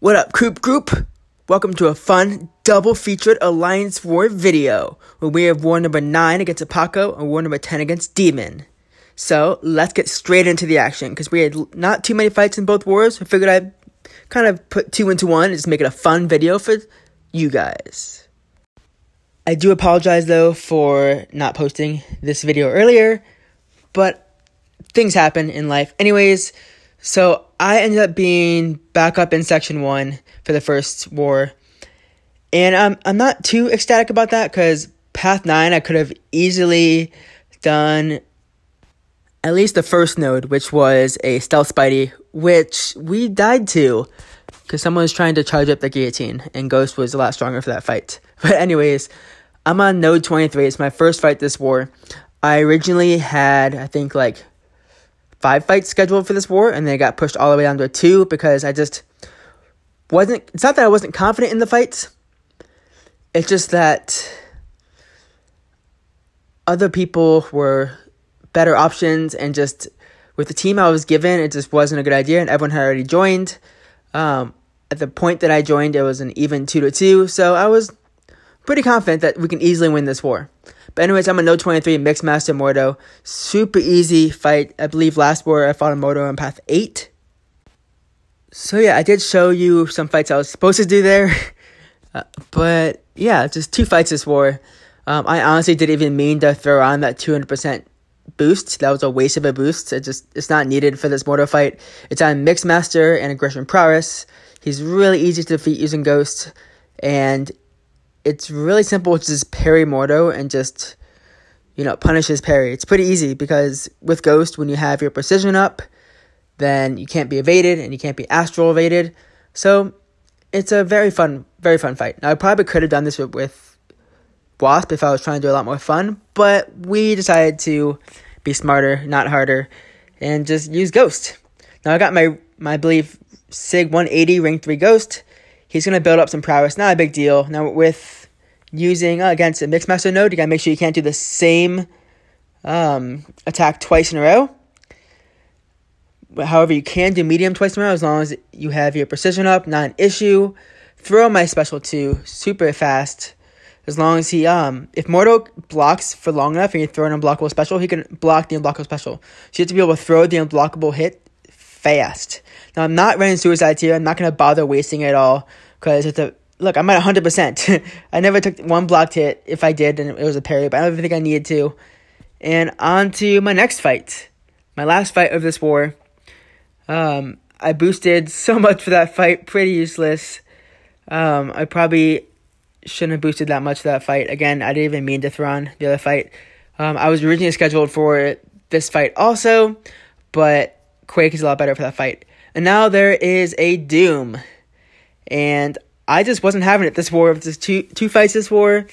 What up, Coop Group? Welcome to a fun, double-featured Alliance War video, where we have War number 9 against apoco and War number 10 against Demon. So, let's get straight into the action, because we had not too many fights in both wars. I figured I'd kind of put two into one and just make it a fun video for you guys. I do apologize, though, for not posting this video earlier, but things happen in life. Anyways, so I ended up being back up in Section 1 for the first war, and I'm not too ecstatic about that, because Path 9 I could have easily done at least the first node, which was a stealth Spidey, which we died to, because someone was trying to charge up the guillotine, and Ghost was a lot stronger for that fight. But anyways, I'm on node 23. It's my first fight this war. I originally had, I think, like 5 fights scheduled for this war, and then it got pushed all the way down to 2 because I just wasn't, it's not that I wasn't confident in the fights, it's just that other people were better options, and just with the team I was given, it just wasn't a good idea, and everyone had already joined. At the point that I joined, it was an even 2-2, so I was pretty confident that we can easily win this war. But anyways, I'm a node 23 Mixed Master Mordo. Super easy fight. I believe last war I fought a Mordo on path 8. So yeah, I did show you some fights I was supposed to do there. But yeah, just 2 fights this war. I honestly didn't even mean to throw on that 200% boost. That was a waste of a boost. It's not needed for this Mordo fight. It's on Mixed Master and Aggression Prowess. He's really easy to defeat using Ghost. And it's really simple to just parry Mordo and just, punish his parry. It's pretty easy because with Ghost, when you have your precision up, then you can't be evaded and you can't be astral evaded. So it's a very fun fight. Now, I probably could have done this with Wasp if I was trying to do a lot more fun, but we decided to be smarter, not harder, and just use Ghost. Now, I got my I believe, Sig 180 rank 3 Ghost. He's going to build up some prowess. Not a big deal. Now, with using against a Mixed Master node, you got to make sure you can't do the same attack twice in a row. However, you can do medium twice in a row as long as you have your precision up. Not an issue. Throw my special 2 super fast. As long as he, if Mordo blocks for long enough and you throw an unblockable special, he can block the unblockable special. So you have to be able to throw the unblockable hit fast. Now, I'm not running suicides here. I'm not going to bother wasting it at all, because look, I'm at 100%. I never took one blocked hit. If I did, then it was a parry, but I don't even think I needed to. And on to my next fight. My last fight of this war. I boosted so much for that fight. Pretty useless. I probably shouldn't have boosted that much for that fight. Again, I didn't even mean to throw on the other fight. I was originally scheduled for this fight also, but Quake is a lot better for that fight. And now there is a Doom. And I just wasn't having it this war. Just two fights this war.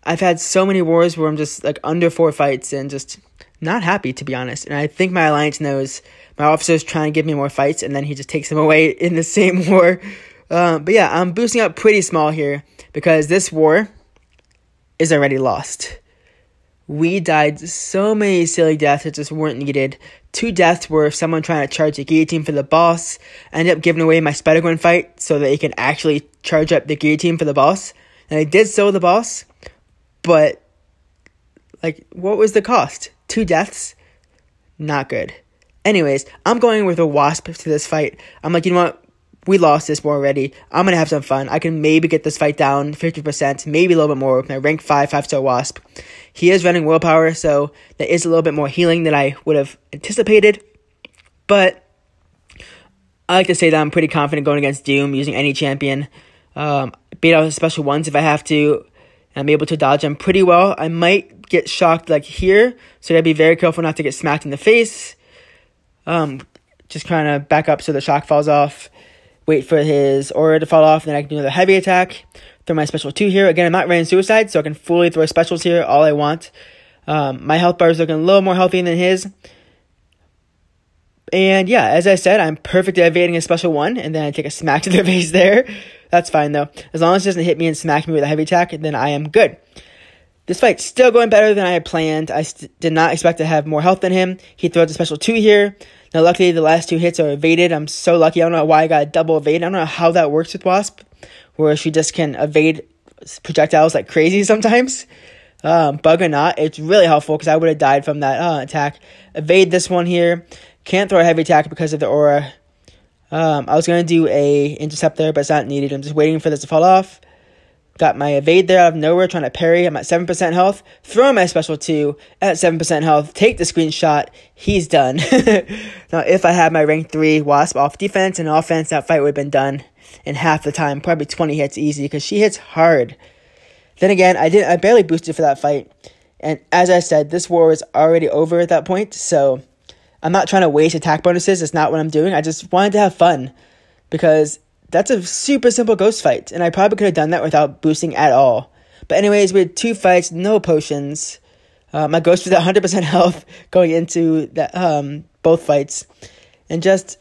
I've had so many wars where I'm just like under 4 fights and just not happy, to be honest. And I think my alliance knows my officer's trying to give me more fights, and then he just takes them away in the same war. But yeah, I'm boosting up pretty small here because this war is already lost. We died so many silly deaths that just weren't needed. 2 deaths were someone trying to charge the guillotine for the boss. I ended up giving away my Spider-Gwen fight so that he can actually charge up the guillotine for the boss. And I did so with the boss, but, what was the cost? 2 deaths? Not good. Anyways, I'm going with a Wasp to this fight. I'm like, you know what? We lost this war already. I'm going to have some fun. I can maybe get this fight down 50%, maybe a little bit more with my rank 5 5-star Wasp. He is running willpower, so there is a little bit more healing than I would have anticipated. But I like to say that I'm pretty confident going against Doom using any champion. Beat out his special ones if I have to. I'm able to dodge them pretty well. I might get shocked like here, so I gotta be very careful not to get smacked in the face. Just kind of back up so the shock falls off. Wait for his aura to fall off, and then I can do another heavy attack. Throw my special 2 here. Again, I'm not running suicide, so I can fully throw specials here all I want. My health bar is looking a little more healthy than his. And yeah, as I said, I'm perfect at evading a special 1, and then I take a smack to the face there. That's fine, though. As long as it doesn't hit me and smack me with a heavy attack, then I am good. This fight's still going better than I had planned. I did not expect to have more health than him. He throws a special 2 here. Now, luckily, the last 2 hits are evaded. I'm so lucky. I don't know why I got a double evade. I don't know how that works with Wasp, where she just can evade projectiles like crazy sometimes. Bug or not, it's really helpful because I would have died from that attack. Evade this one here. Can't throw a heavy attack because of the aura. I was going to do a intercept there, but it's not needed. I'm just waiting for this to fall off. Got my evade there out of nowhere, trying to parry. I'm at 7% health. Throw my special 2 at 7% health. Take the screenshot. He's done. Now, if I had my rank 3 Wasp off defense and offense, that fight would have been done in half the time. Probably 20 hits easy because she hits hard. Then again, I barely boosted for that fight. And as I said, this war is already over at that point. So I'm not trying to waste attack bonuses. It's not what I'm doing. I just wanted to have fun because that's a super simple ghost fight, and I probably could have done that without boosting at all. But anyways, we had 2 fights, no potions. My ghost was at 100% health going into that both fights. And just,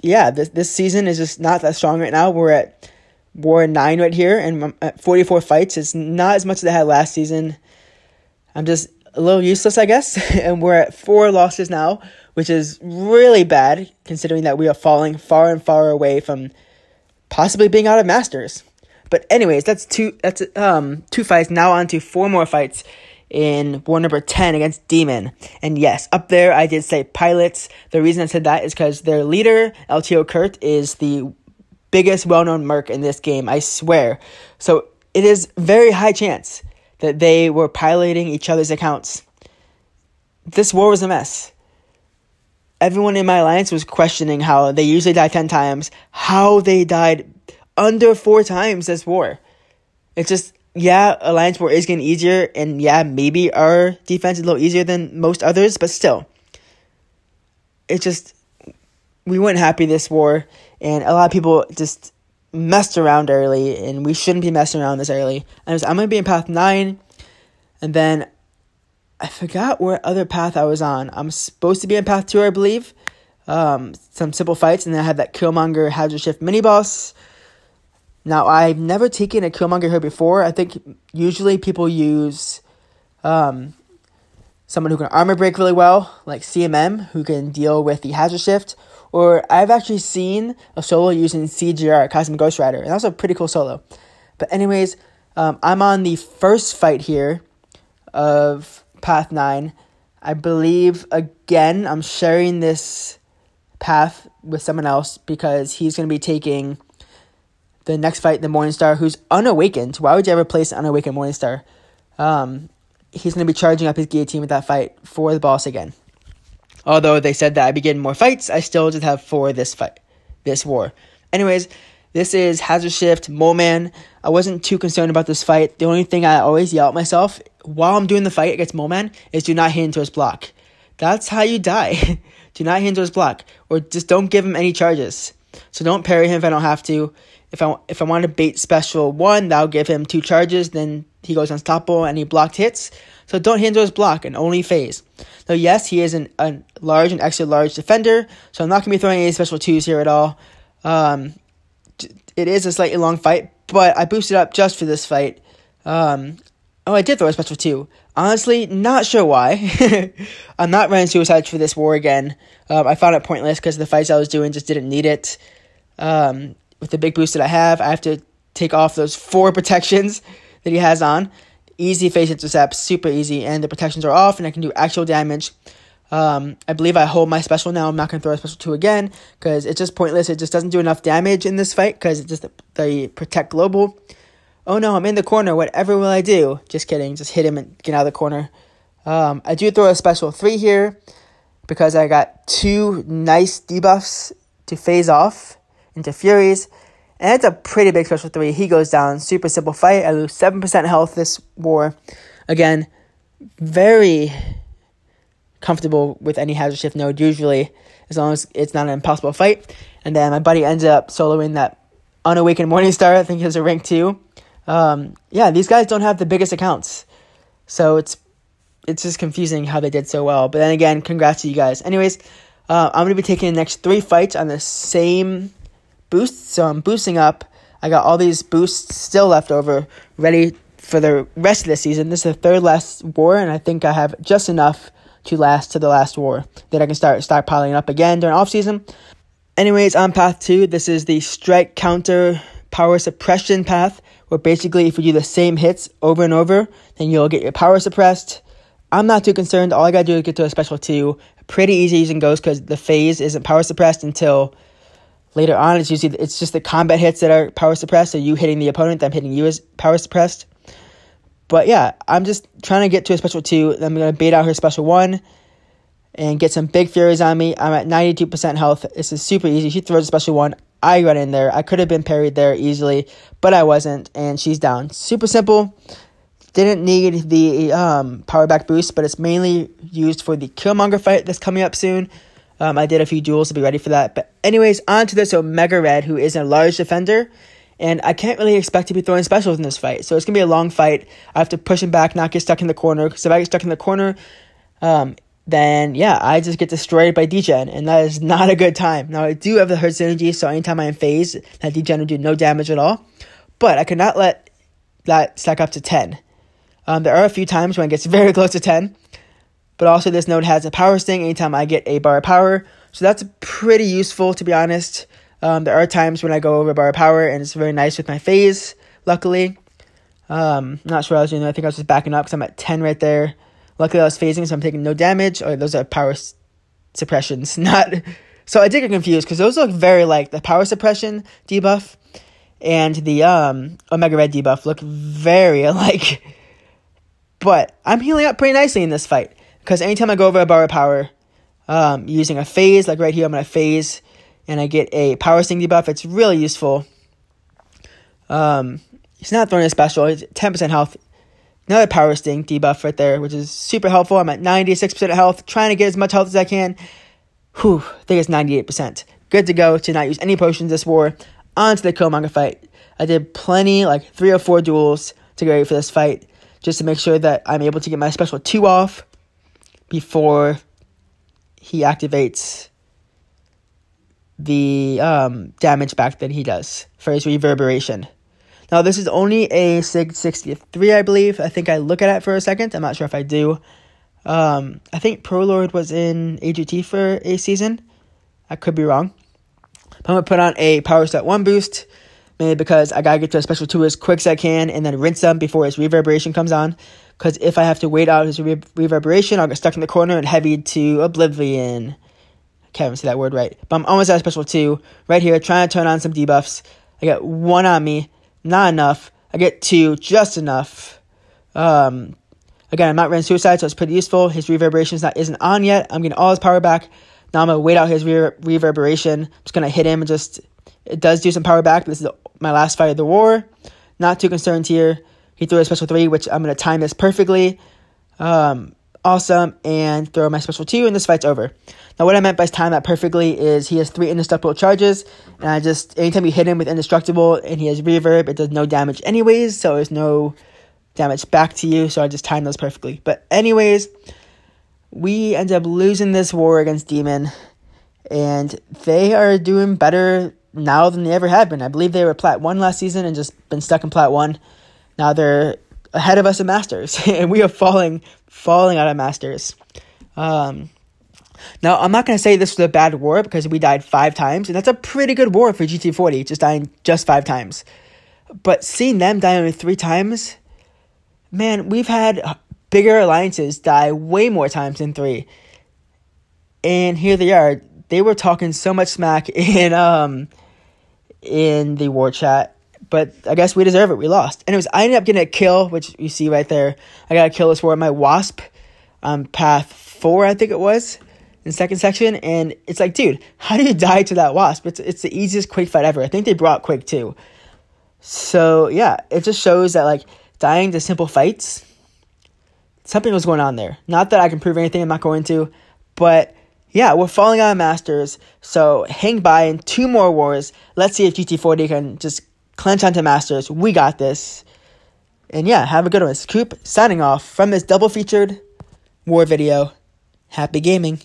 yeah, this season is just not that strong right now. We're at War 9 right here, and I'm at 44 fights. It's not as much as I had last season. I'm just a little useless, I guess. And we're at 4 losses now, which is really bad, considering that we are falling far and far away from possibly being out of Masters. But anyways, that's two fights. Now on to 4 more fights in war number 10 against Demon. And yes, up there I did say pilots. The reason I said that is because their leader, LTO Kurt, is the biggest well-known merc in this game, I swear. So it is very high chance that they were piloting each other's accounts. This war was a mess. Everyone in my alliance was questioning how they usually die 10 times, how they died under 4 times this war. It's just, yeah, alliance war is getting easier, and yeah, maybe our defense is a little easier than most others, but still, it's just, we weren't happy this war, and a lot of people just messed around early, and we shouldn't be messing around this early. I'm going to be in path 9, and then I forgot what other path I was on. I'm supposed to be in path 2, I believe. Some simple fights, and then I had that Killmonger Hazard Shift mini-boss. Now, I've never taken a Killmonger here before. I think usually people use someone who can armor break really well, like CMM, who can deal with the Hazard Shift. Or I've actually seen a solo using CGR, Cosmic Ghost Rider, and that's a pretty cool solo. But anyways, I'm on the first fight here of path 9. I believe, again, I'm sharing this path with someone else because he's going to be taking the next fight, the Morningstar, who's unawakened. Why would you ever place an unawakened Morningstar? He's going to be charging up his guillotine with that fight for the boss again. Although they said that I'd be getting more fights, I still just have 4 this war. Anyways, this is Hazard Shift, Mole Man. I wasn't too concerned about this fight. The only thing I always yell at myself while I'm doing the fight against Mole Man is do not hit into his block. That's how you die. Do not hit into his block. Or just don't give him any charges. So don't parry him if I don't have to. If I want to bait special 1, that'll give him 2 charges. Then he goes unstoppable and he blocked hits. So don't hit into his block and only phase. Now, yes, he is a large and extra large defender. So I'm not going to be throwing any special 2s here at all. It is a slightly long fight, but I boosted up just for this fight. I did throw a special 2. Honestly, not sure why. I'm not running suicides for this war again. I found it pointless because the fights I was doing just didn't need it. With the big boost that I have to take off those 4 protections that he has on. Easy phase intercepts, super easy, and the protections are off, and I can do actual damage. I believe I hold my special now. I'm not going to throw a special 2 again because it's just pointless. It just doesn't do enough damage in this fight because it's just the protect global. Oh no, I'm in the corner. Whatever will I do? Just kidding. Just hit him and get out of the corner. I do throw a special 3 here because I got 2 nice debuffs to phase off into Furies. And it's a pretty big special 3. He goes down. Super simple fight. I lose 7% health this war. Again, very comfortable with any Hazard Shift node usually, as long as it's not an impossible fight. And then my buddy ended up soloing that unawakened Morningstar. I think he was a rank 2. Yeah, these guys don't have the biggest accounts. So it's just confusing how they did so well. But then again, congrats to you guys. Anyways, I'm going to be taking the next 3 fights on the same boost. So I'm boosting up. I got all these boosts still left over, ready for the rest of the season. This is the third last war, and I think I have just enough to last to the last war. Then I can start piling up again during off season. Anyways, on path 2, this is the strike counter power suppression path, where basically if you do the same hits over and over, then you'll get your power suppressed. I'm not too concerned. All I gotta do is get to a special 2. Pretty easy using Ghost because the phase isn't power suppressed until later on. It's just the combat hits that are power suppressed, so you hitting the opponent, them hitting you is power suppressed. But yeah, I'm just trying to get to a special 2. Then I'm going to bait out her special 1 and get some big furies on me. I'm at 92% health. This is super easy. She throws a special 1. I run in there. I could have been parried there easily, but I wasn't, and she's down. Super simple. Didn't need the power back boost, but it's mainly used for the Killmonger fight that's coming up soon. I did a few duels to be ready for that. But anyways, on to this Omega Red, who is a large defender. And I can't really expect to be throwing specials in this fight. So it's going to be a long fight. I have to push him back, not get stuck in the corner. Because if I get stuck in the corner, then yeah, I just get destroyed by degen. And that is not a good time. Now, I do have the hurt synergy, so anytime I'm in phase, that degen will do no damage at all. But I cannot let that stack up to 10. There are a few times when it gets very close to 10. But also this node has a power sting anytime I get a bar of power. So that's pretty useful, to be honest. There are times when I go over bar of power, and it's very nice with my phase, luckily. Not sure what I was doing. I think I was just backing up because I'm at 10 right there. Luckily, I was phasing, so I'm taking no damage. Oh, those are power suppressions. So I did get confused because those look very like the power suppression debuff and the Omega Red debuff look very alike. But I'm healing up pretty nicely in this fight because anytime I go over a bar of power, using a phase, like right here, I'm going to phase, and I get a power sting debuff. It's really useful. He's not throwing a special. He's 10% health. Another power sting debuff right there, which is super helpful. I'm at 96% health, trying to get as much health as I can. I think it's 98%. Good to go to not use any potions this war. On to the Killmonger fight. I did plenty, like 3 or 4 duels to get ready for this fight, just to make sure that I'm able to get my special 2 off before he activates the damage back that he does for his reverberation. Now, this is only a SIG 63, I believe. I think I look at it for a second. I'm not sure if I do. I think Prolord was in AGT for a season. I could be wrong. But I'm going to put on a power set 1 boost, mainly because I got to get to a special 2 as quick as I can and then rinse them before his reverberation comes on. Because if I have to wait out his reverberation, I'll get stuck in the corner and heavy to oblivion. I can't even say that word right. But I'm almost at a special 2 right here, trying to turn on some debuffs. I get 1 on me. Not enough. I get 2, just enough. Again, I'm not running suicide, so it's pretty useful. His reverberation isn't on yet. I'm getting all his power back. Now I'm going to wait out his reverberation. I'm just going to hit him and it does do some power back. This is my last fight of the war. Not too concerned here. He threw a special 3, which I'm going to time this perfectly. Awesome. And throw my special 2, and this fight's over. Now, what I meant by time that perfectly is he has 3 indestructible charges, and anytime you hit him with indestructible and he has reverb, it does no damage anyways, so there's no damage back to you, so I just timed those perfectly. But anyways, we end up losing this war against Demon, and they are doing better now than they ever have been. I believe they were Plat 1 last season and just been stuck in Plat 1. Now they're ahead of us in Masters, and we are falling out of Masters. Now, I'm not going to say this was a bad war because we died 5 times, and that's a pretty good war for GT40, just dying just 5 times. But seeing them die only 3 times, man, we've had bigger alliances die way more times than 3. And here they are. They were talking so much smack in the war chat, but I guess we deserve it. We lost. Anyways, I ended up getting a kill, which you see right there. I got a kill this war on my wasp on path 4, I think it was, in second section, and it's like, dude, how do you die to that wasp? It's the easiest Quake fight ever. I think they brought Quake too. So yeah, it just shows that like dying to simple fights, something was going on there. Not that I can prove anything, I'm not going to, but yeah, we're falling out of Masters, so hang by in 2 more wars. Let's see if GT40 can just clench onto Masters. We got this. And yeah, have a good one. It's Coop signing off from this double featured war video. Happy gaming.